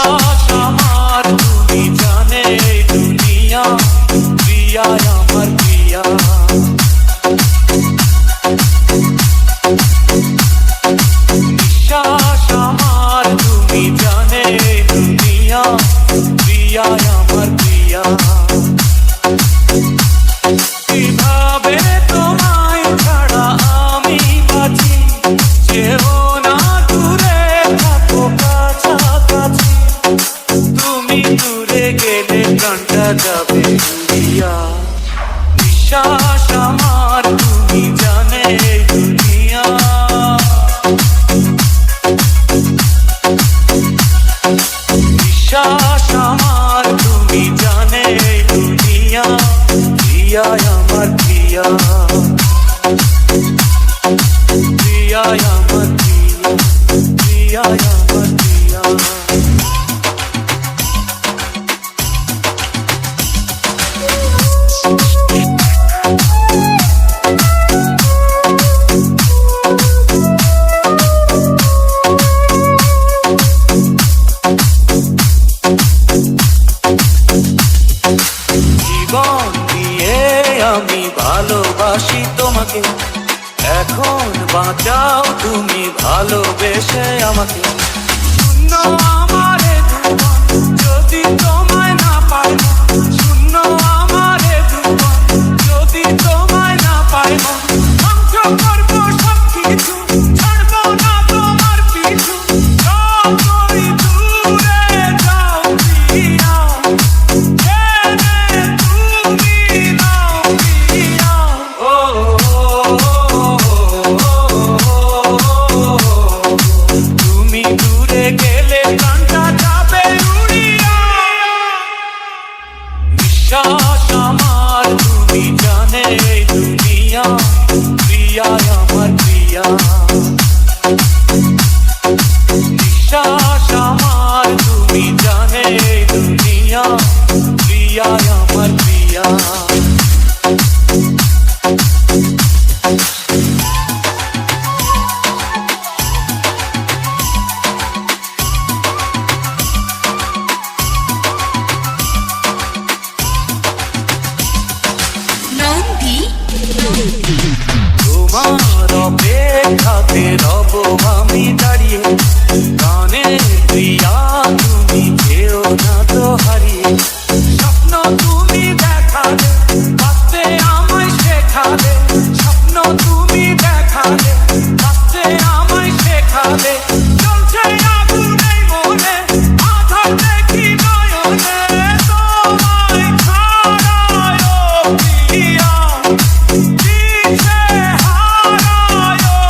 বিশ্বাস আমার তুমি জানে এই দুনিয়া, প্রিয়া আমার প্রিয়া। বিশ্বাস আমার তুমি জানে এই দুনিয়া, প্রিয়া আমার প্রিয়া। কিভাবে তোমায় ছাড়া আমি বাঁচি, যেও না দূরে থাকো কাছাকাছি। তুমি দূরে গেলে প্রাণটা যাবে উড়িয়া। বিশ্বাস আমার তুমি জানে এই দুনিয়া। বিশ্বাস আমার তুমি জানে এই দুনিয়া, প্রিয়া আমার প্রিয়া। প্রিয়া আমার প্রিয়া, প্রিয়া আমার প্রিয়া। জীবন দিয়ে আমি ভালোবাসি তোমাকে, এখন বাঁচাও তুমি ভালোবেসে আমাকে। শূন্য আমার এ জীবন যদি তোমায় না পাই, শূন্য আমার এ জীবন যদি তোমায় না পাই। ধ্বংস করবো সব কিছু, ছাড়বো না তোমার পিছু। যতই দূরে যাও প্রিয়া, তুমি দূরে গেলে প্রাণটা যাবে উড়িয়া। বিশ্বাস আমার তুমি জানে এই দুনিয়া, প্রিয়া আমার প্রিয়া। বিশ্বাস আমার তুমি জানে এই দুনিয়া, প্রিয়া আমার প্রিয়া। তোমার অপেক্ষাতে রব আমি দাঁড়িয়ে, গানে প্রিয়া তুমি যেও না তো হারিয়ে। স্বপ্ন তুমি দেখালে, বাঁচতে আমায় শেখালে। স্বপ্ন তুমি দেখালে, বাঁচতে আমায় শেখালে। চলছে আগুন এই মনে, আধার দেখি নয়নে। তোমায় ছাড়ায় ও প্রিয়া, দিশে হারায় ও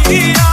প্রিয়া।